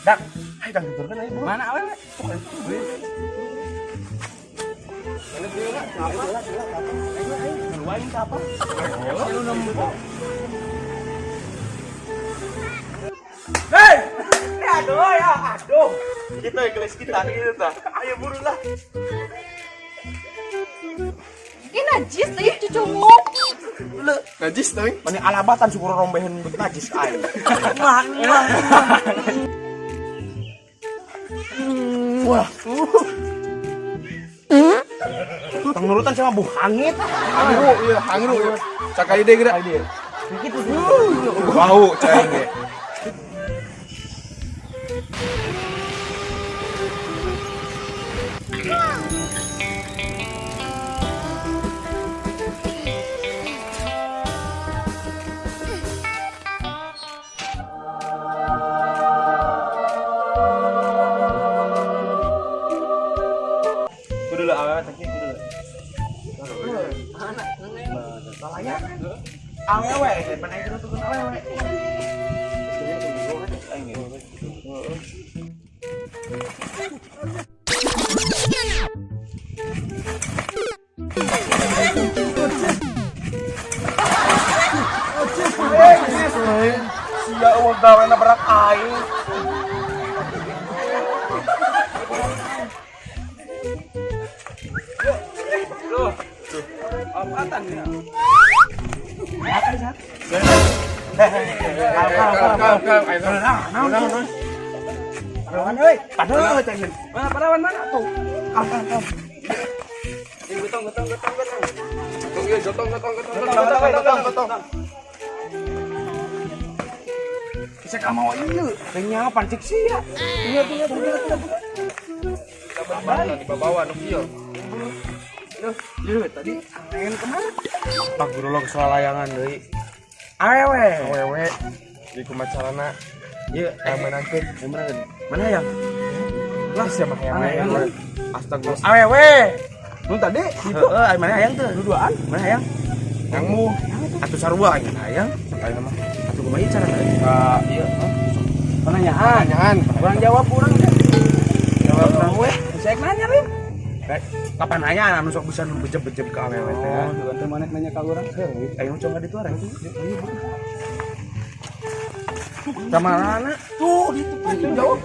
Dak, ayo dak tuturkan ayo. Mana awewe? Ini dia lah, apa? Keluarin apa? Lu nemu. Hei! Aduh ya, aduh. Kita kelas kita ini tah. Ayo buru lah. Ini najis teh cucumu. Najis teh. Mani alabatan syukur rombehan bet najis aing. Wah. Tengurutan sama bu hangit. Hangru, iya, hangru. Cakali deh gerak. Begitu. Bau caing ge. Kudu lah awewe teh kudu. Salahnya. Awewe, depan aing kudu tukun awewe. Sia uang gawe nabrak aing. Loh. Apaan ya? Padawan euy, padawan teh. Mana padawan mana tuh? Gotong. Bisa kamu ieu, kayaknya pancik sia. Iya. Di bawah nu kieu. Loh, tadi pengen kemana? Pak Guru lo kesoal layangan deui. Awewe Di kumacarana. Iya, Menangkeun. mana yang? Lah siapa yang? Astagfirullah. Awewe. Nu tadi itu mana hayang tuh? Duduaan. Mana hayang? Yangmu. Atuh sarua aya hayang. Ayo nama. Atuh kumaha cara tadi? Iya. Penanyaan. Pertanyaan. Kurang jawab kurang deh. Jawab urang we. Saya nanya Rin. Kapan nanya anu sok bisa bejeb-bejeb ke awewe teh. Oh, teu maneh nanya ka urang. Ayo coba dituarang tuh. Sama anak tuh di tempat jauh.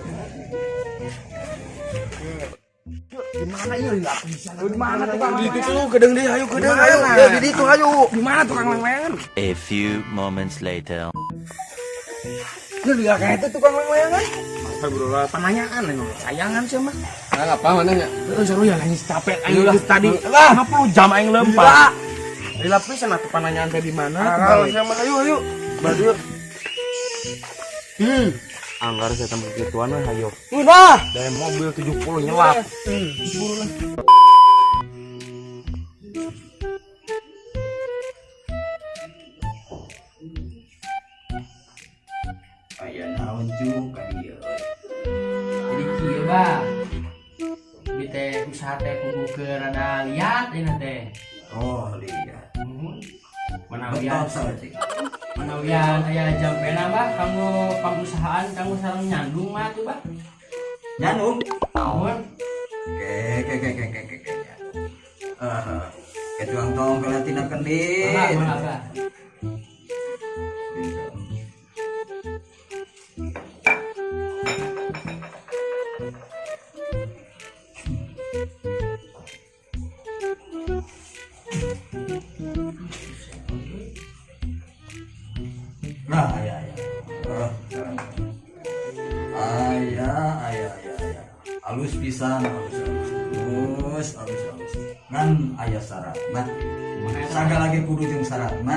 Di mana ieu enggak bisa. Di mana tukang Di itu tuh gedeng deh, ayo gedeng. Ayo, Ayo, di itu ayo. Di mana tukang leng-lengan? A few moments later. Lu lihat kayak itu tukang leng-lengan. Astagfirullah. Penanyaan anu sayangan sih mah. Nah, apa mananya? Terus seru ya lain capek aing geus tadi. Lah, 50 jam aing lempar. Di lapisan atuh penanyaan teh di mana? Kalau sama ayo. Badu. Anggar saya tambah gituan we hayo. Udah. Dari mobil 70 nyelap. Aya naon juga dieu. Jadi kieu bah. Di teh usaha teh kudu ke rada liat ini teh. Oh, lihat. Manawian Betul, manawian aya jampena bah kamu pengusahaan kamu sareng nyandung mah tuh bah. Nyandung. Naon? Ke. Ketuang tong kalau tidak kendit. Mana? Nah, ya. Alus pisan, alus. Ngan aya syarat, mah. Sagala lagi kudu jeung syarat, mah.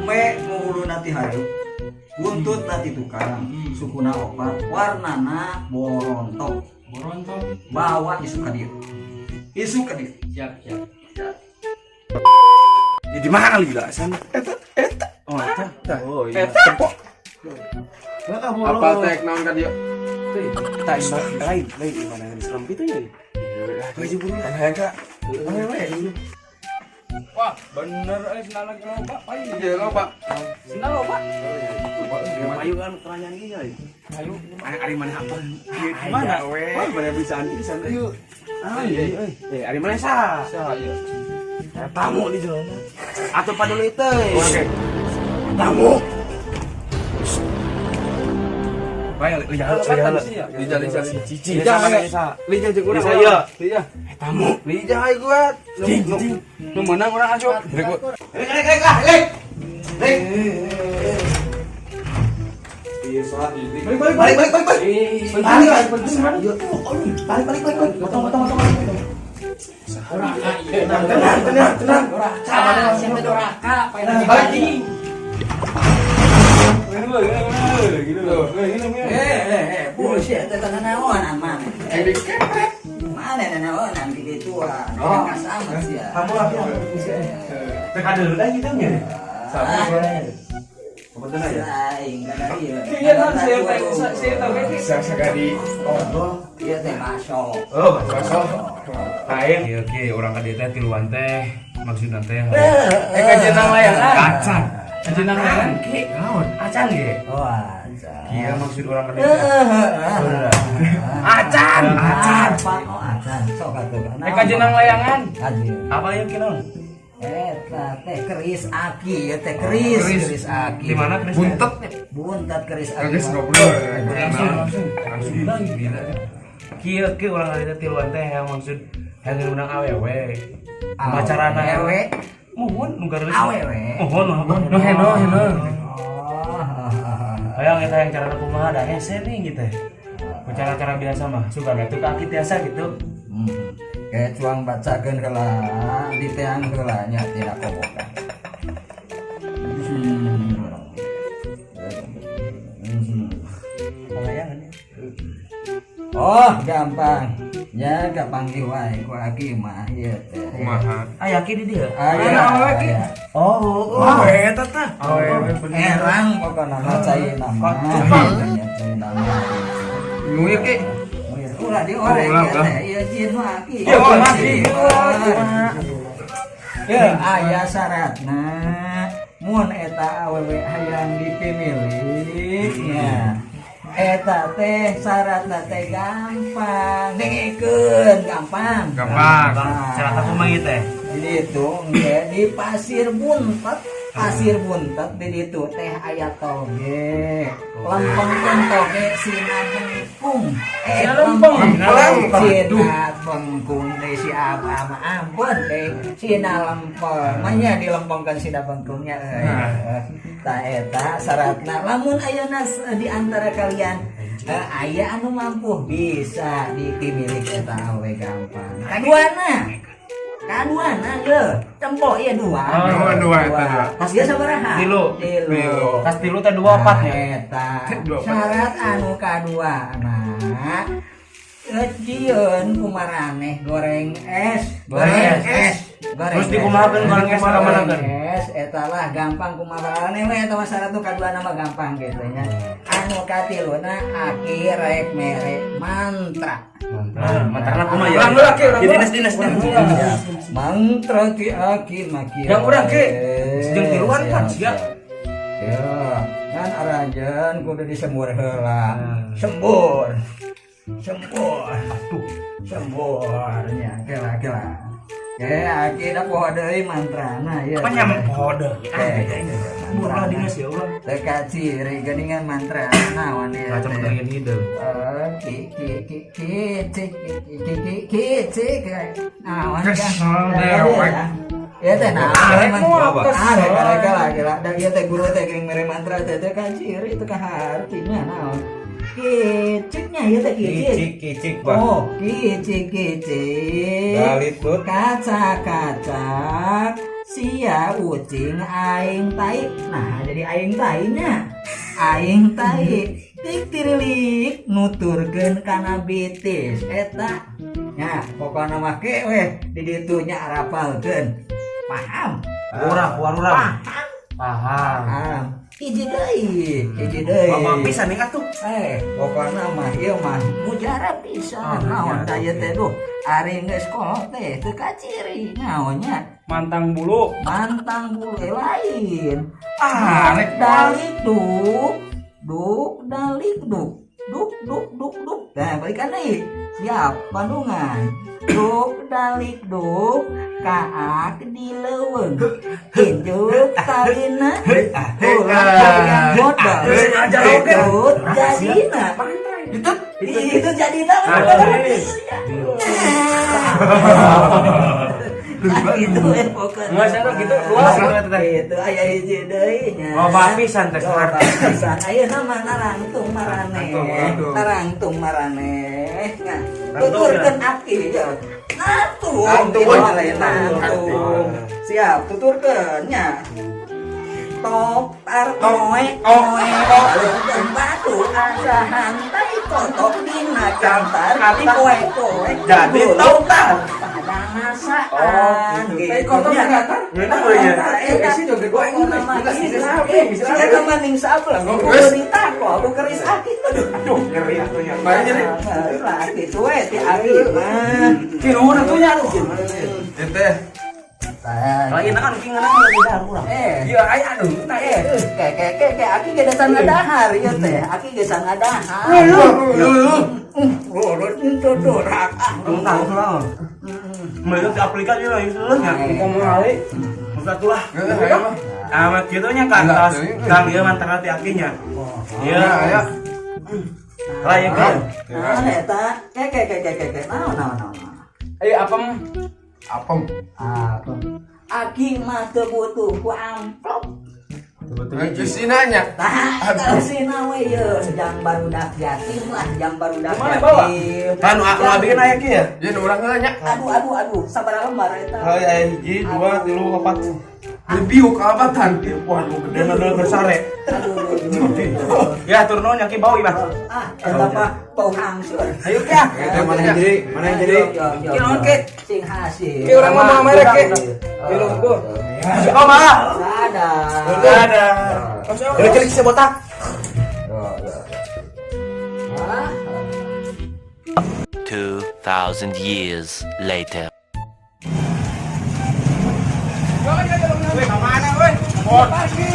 Me muhulu nanti hayu. Buntut nanti tukang, sukuna opat, warnana borontok. Borontok. Bawa isu ka dieu. Siap. Di mana lagi lah sana? Eta. Oh iya. Tempok. Apa tek naon ka dia? Tak lain di mana yang serem itu ya? Baju bulu kan hayang Kak. Awewe. Wah, bener sendal lagi loba, Pak. Iya lo pak. Sendal loba. Ayo kan pertanyaan iya. Ayo, Ari mana apa? gimana? Wah, mana bisa pisan. Ayo. Ari mana sa? Sa iya. Tamu di jalan. Atau padahal itu. Oke. Tamu. Baik, lihat. Cici. Lihat jeung urang. Saya. Iya. Tamu. Lihat aja gua. Nu menang orang asup. Bullshit, tentang naonan mana? Mana naonan gitu ah. Sama sih ya. Kamu lagi. Teka dulu dah gitu nya. Saing kada ieu. Iya kan saya tahu kan sagadi. Ieu teh masuk. Oh, masuk. Lain. Oke, orang ka teh tiluan teh maksudna teh. Kajenang layangan. Kacang. Kajenang layangan ki naon? Acan ge. Oh, acan. Iya maksud orang ka teh. Acan. Oh, acan. Sok atuh. Kajenang layangan. Hadir. Apa yang kinon? Eta teh keris aki, ya teh keris aki. Di mana keris? Buntat keris aki. Keris goblok. Langsung lagi gila. Kieu ke urang ari teh tiluan teh yang maksud yang undang awewe. Pacarana awewe. Muhun nu gareus. Awewe. Muhun nu heno. Oh. Hayang eta yang carana kumaha da hese nih gitu. Cara-cara biasa mah suka atuh kaki tiasa gitu. Kayak cuang bacakeun heula, diteang heula nya tidak kobokan. Oh, gampang. Ya kapanggih wae ku aki mah ieu teh. Kumaha? Aya ki di dieu. Aya ki. Oh, eta tah. Awewe bener. Erang pokona cai nama. Cai nama. Nguyeuk ki. Ulah di orek teh ieu jin mah aki. Ya aya syaratna mun eta awewe hayang dipimilih nya. Eta teh syaratna teh gampang, dengekeun gampang. Syaratna kumaha ieu teh? Di ditu engke di Pasir Buntet. Pasir Buntet di ditu teh aya toge. Lempengkeun toge sina bengkung. Sina bengkung teh si abah mah ampun teh sina lempeng. Manya dilempengkeun sina bengkungnya ta eta syaratna lamun ayeuna di antara kalian aya anu mampu bisa dipilih eta awe gampang. Kaduana ge tempo ieu dua. Dua. Pas dia sabaraha? Tilu. Tas tilu teh 24 nya. Eta syarat anu kaduana Ecieun kumaraneh goreng es. Terus dikumahakeun goreng es kamanakeun? Es eta lah gampang kumaraneh we eta syarat nu kaduana mah gampang gitu nya. Anu katiluna aki rek mere mantra. Mantrana kumaha ya? Di dinas. Mantra ti aki maki. Yang urang ke. Jeung tiluan kan sia. Ya, kan aranjeun kudu disembur heula. Sembur. Semburnya kela. Ya, kita poho deui mantrana ya. Apa nyam poho deui? Murah dinas ya urang. Teka ciri geuningan mantrana naon ieu? Macam pengen hideung. Naon Kesel kan? dewek. Ya teh Apa? Kala. Da ieu teh guru teh geuning mere mantra teh teka ciri teh hartinya naon? Kiciknya ya teh Kicik Oh, kicik. Dalit put. Kacak sia ucing aing tai. Nah, jadi aing tainya. Aing tai tik tirilik nuturkeun kana bitis eta. Nya, pokona mah ke we di ditu nya arapalkeun. Paham? Urang. Paham. Hiji deui. Mama pisan nih atuh. Pokokna mah ieu mah mujarab pisan naon daya teh duh. Ari geus kolot teh teu kaciri naonnya. Mantang bulu. Mantang bulu lain. Rek Dalik duk dalik duk. Nah, balikan deui. Siap, pandungan. Duk dalik duk kaak dileuweung. Hinjuk talina. Ulah modal. Ikut jadina. Itu jadina. Itu pokoknya. Nggak sadar gitu, luas Itu aya hiji deui nya. Oh, bapisan teh sarta. Pisan ayeuna mah narangtung maraneh. Narangtung maraneh. Nah, tuturkeun aki ya. Natung. Siap, tuturkeun nya. Tok tar oek dan batu asa hantai kotok dina cantar di poek Jadi tok-tok. pada ngasaan kotok cantar? Isi juga gue bisa kemaning sablang gue ditako gue keris aki Aduh, nyeri atunya. Bae nyeri. laki tuwe ti aki mah Kinuhun atunya atuh. Teh. lagi kan kingeunang lagi darurat Iya aya atuh. kayak aki ge dasar ngadahar ieu teh aki ge sang ngadahar dorak Tungtang lah. Mereka di aplikasi lah itu nya. Komali. Satu lah. Amat gitu nya kan tas. Kang ieu mantar hati akinya. Iya, aya. Lah ya kan. nah eta kayak naon Apem. aki mah teu butuh ku amplop Isi nanya. nah kalau sina we ye jang barudak yatim lah jang barudak Mana bawa? yatim Kan anu bikin aya kieu. Jadi orang nanya. aduh sabaraha lembar eta Aya 1 2 3 4. Lebih kalabatan. Wah, lu gede na bersare. aduh Ya turun nya ki bau ibah. eta mah bau hangsur Ayo ya. Mana yang jadi? Kinon ke sing hasil Ki orang ngomong merek ke. Belum tuh. Oh, malah. ada Udah celik sebotak. 2,000 years later. Weh, kemana weh? Pagi.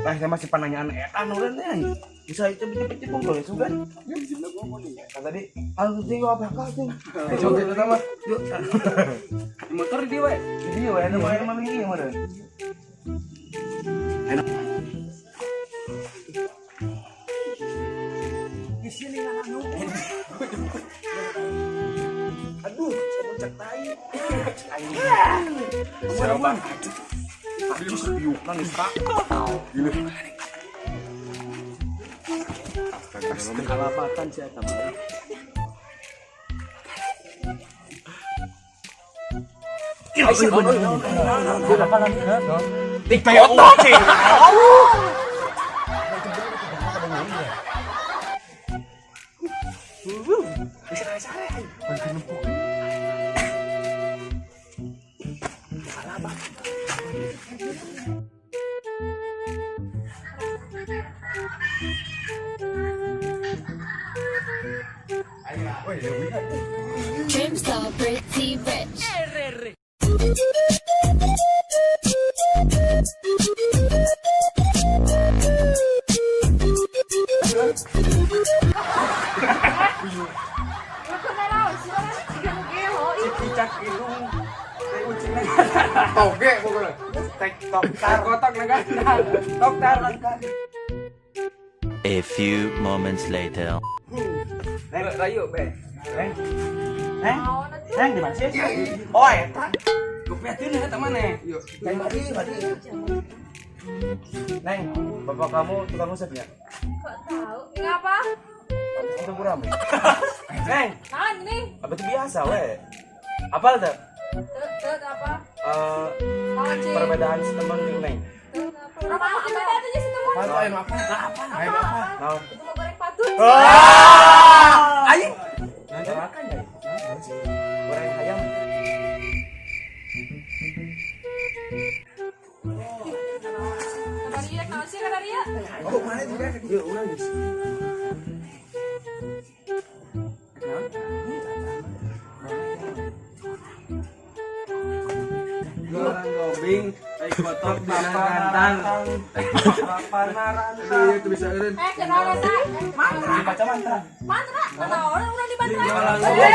Saya masih pananyaan etan udah nih. Bisa cepet-cepet boleh sugan. Kan tadi anu ting apa sih? Coba kita mah. Yuk. Di motor di we. Jadi we ada main maling ini mana? di sini anu Aduh, saya puncak tai. Siapa? Aduh, sepiuk nangis Pak. Gila. Kalapatan sih eta mah. Tik Toyota sih. Dreams are pretty rich. Toge pokoknya. Tok tar kotak negan. Tok tar. A few moments later. Rayu be. Neng di mana sih? Oh, eta. Gupiatin eta mana? Yuk. Neng, bapak kamu tukang ngusap ya? Kok tahu? Ini apa? Itu kurang. Neng, Nah, ini. Apa itu biasa we? Apal tuh? Tut apa? Anjing. Perbedaan teman di Neng. Apa itu aja sih teman? Ayam apa? Ayam apa? Naon? Itu mau goreng patut. Ayo. Nanti makan ya. Goreng ayam. Kadaria, naon sih kadaria? Oh, mana juga? Yuk, ulang guys. Goreng gobing, kotor bapak narantang. Itu bisa eureun. Kenapa sih? Mantra. Baca mantra. Mantra, mana orang udah dibantu. Jualan gobing.